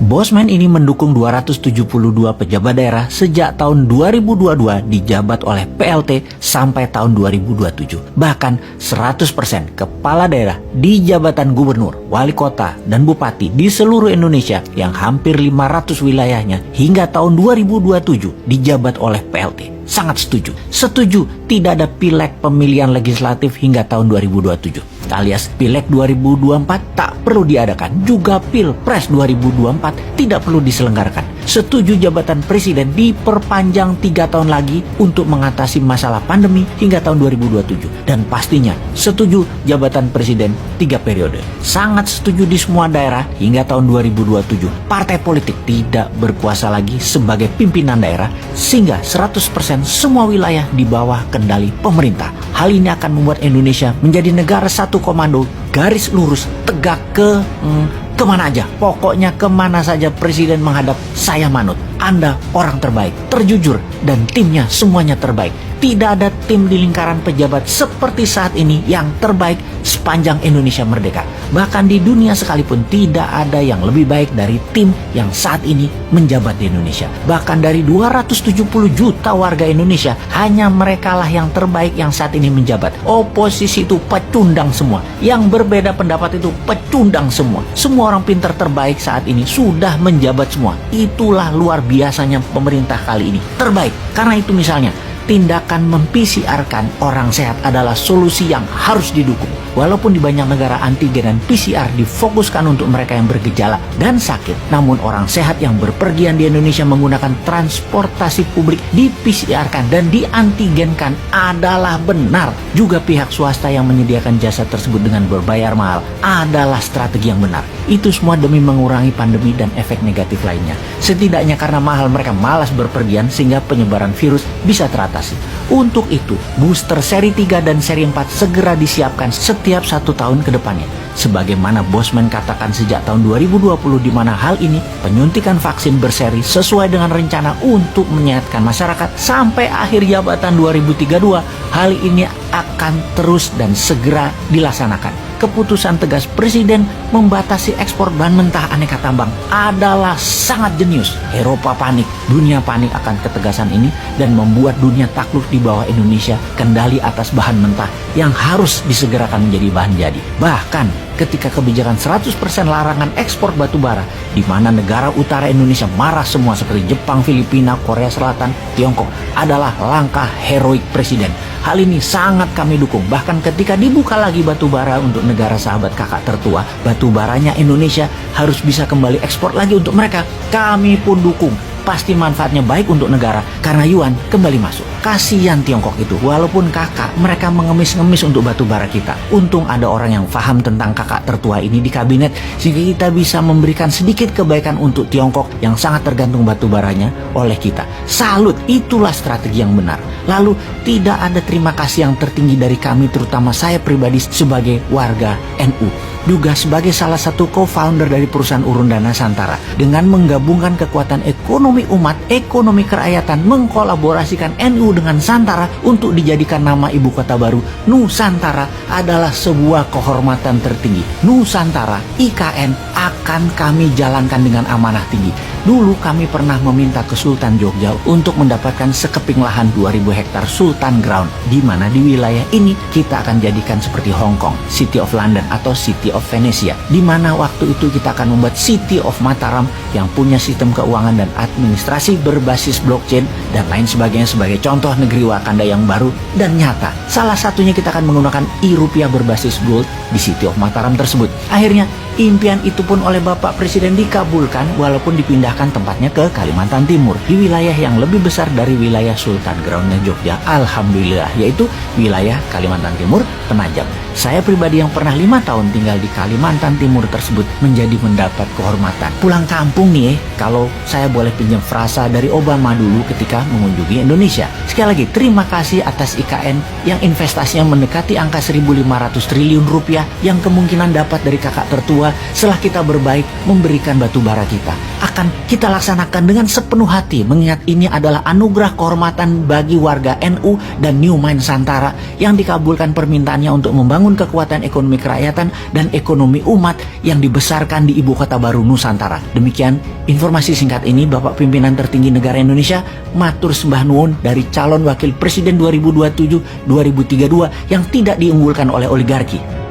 Bosman ini mendukung 272 pejabat daerah sejak tahun 2022 dijabat oleh PLT sampai tahun 2027. Bahkan 100% kepala daerah di jabatan gubernur, wali kota, dan bupati di seluruh Indonesia yang hampir 500 wilayahnya hingga tahun 2027 dijabat oleh PLT. Sangat setuju. Setuju tidak ada pileg pemilihan legislatif hingga tahun 2027. Alias pileg 2024 tak perlu diadakan. Juga pilpres 2024 tidak perlu diselenggarakan. Setuju jabatan presiden diperpanjang 3 tahun lagi untuk mengatasi masalah pandemi hingga tahun 2027. Dan pastinya setuju jabatan presiden 3 periode. Sangat setuju di semua daerah hingga tahun 2027. Partai politik tidak berkuasa lagi sebagai pimpinan daerah sehingga 100% semua wilayah di bawah kendali pemerintah. Hal ini akan membuat Indonesia menjadi negara satu komando, garis lurus, tegak kemana aja. Pokoknya kemana saja presiden menghadap, saya manut. Anda orang terbaik, terjujur, dan timnya semuanya terbaik. Tidak ada tim di lingkaran pejabat seperti saat ini yang terbaik sepanjang Indonesia merdeka. Bahkan di dunia sekalipun tidak ada yang lebih baik dari tim yang saat ini menjabat di Indonesia. Bahkan dari 270 juta warga Indonesia, hanya merekalah yang terbaik yang saat ini menjabat. Oposisi itu pecundang semua. Yang berbeda pendapat itu pecundang semua. Semua orang pintar terbaik saat ini sudah menjabat semua. Itulah luar biasanya pemerintah kali ini. Terbaik. Karena itu misalnya, tindakan memPCR-kan orang sehat adalah solusi yang harus didukung. Walaupun di banyak negara antigen dan PCR difokuskan untuk mereka yang bergejala dan sakit, namun orang sehat yang berpergian di Indonesia menggunakan transportasi publik di-PCR-kan dan diantigenkan adalah benar. Juga pihak swasta yang menyediakan jasa tersebut dengan berbayar mahal adalah strategi yang benar. Itu semua demi mengurangi pandemi dan efek negatif lainnya. Setidaknya karena mahal mereka malas berpergian sehingga penyebaran virus bisa teratasi. Untuk itu, booster seri 3 dan seri 4 segera disiapkan setiap 1 tahun ke depannya. Sebagaimana Bosman katakan sejak tahun 2020, di mana hal ini penyuntikan vaksin berseri sesuai dengan rencana untuk menyehatkan masyarakat sampai akhir jabatan 2032. Hal ini akan terus dan segera dilaksanakan. Keputusan tegas presiden membatasi ekspor bahan mentah aneka tambang adalah sangat jenius. Eropa panik, dunia panik akan ketegasan ini dan membuat dunia takluk di bawah Indonesia kendali atas bahan mentah yang harus disegerakan menjadi bahan jadi. Bahkan ketika kebijakan 100% larangan ekspor batu bara, di mana negara utara Indonesia marah semua seperti Jepang, Filipina, Korea Selatan, Tiongkok, adalah langkah heroik presiden. Hal ini sangat kami dukung. Bahkan ketika dibuka lagi batu bara untuk negara sahabat kakak tertua, batu baranya Indonesia harus bisa kembali ekspor lagi untuk mereka. Kami pun dukung. Pasti manfaatnya baik untuk negara karena yuan kembali masuk. Kasihan Tiongkok itu, walaupun kakak mereka mengemis-ngemis untuk batu bara kita. Untung ada orang yang paham tentang kakak tertua ini di kabinet sehingga kita bisa memberikan sedikit kebaikan untuk Tiongkok yang sangat tergantung batu baranya oleh kita. Salut, itulah strategi yang benar. Lalu tidak ada terima kasih yang tertinggi dari kami, terutama saya pribadi sebagai warga NU. Juga sebagai salah satu co-founder dari perusahaan Urun Dana Santara, dengan menggabungkan kekuatan ekonomi umat, ekonomi kerakyatan, mengkolaborasikan NU dengan Santara untuk dijadikan nama ibu kota baru Nusantara adalah sebuah kehormatan tertinggi. Nusantara, IKN, akan kami jalankan dengan amanah tinggi. Dulu kami pernah meminta ke Sultan Jogja untuk mendapatkan sekeping lahan 2000 hektar Sultan Ground, di mana di wilayah ini kita akan jadikan seperti Hong Kong, City of London atau City of Venesia, di mana waktu itu kita akan membuat City of Mataram yang punya sistem keuangan dan administrasi berbasis blockchain dan lain sebagainya sebagai contoh negeri Wakanda yang baru dan nyata. Salah satunya kita akan menggunakan e-rupiah berbasis gold di City of Mataram tersebut. Akhirnya impian itu pun oleh Bapak Presiden dikabulkan walaupun dipindahkan tempatnya ke Kalimantan Timur, di wilayah yang lebih besar dari wilayah Sultan Groundnya Jogja, alhamdulillah, yaitu wilayah Kalimantan Timur, Penajam. Saya pribadi yang pernah 5 tahun tinggal di Kalimantan Timur tersebut menjadi mendapat kehormatan. Pulang kampung nih, kalau saya boleh pinjam frasa dari Obama dulu ketika mengunjungi Indonesia. Sekali lagi, terima kasih atas IKN yang investasinya mendekati angka 1.500 triliun rupiah yang kemungkinan dapat dari kakak tertua kedua, setelah kita berbaik memberikan batu bara kita, akan kita laksanakan dengan sepenuh hati, mengingat ini adalah anugerah kehormatan bagi warga NU dan New Mind Nusantara yang dikabulkan permintaannya untuk membangun kekuatan ekonomi kerakyatan dan ekonomi umat yang dibesarkan di ibu kota baru Nusantara. Demikian informasi singkat ini Bapak Pimpinan Tertinggi Negara Indonesia, matur sembah nuwun dari calon wakil presiden 2027-2032 yang tidak diunggulkan oleh oligarki.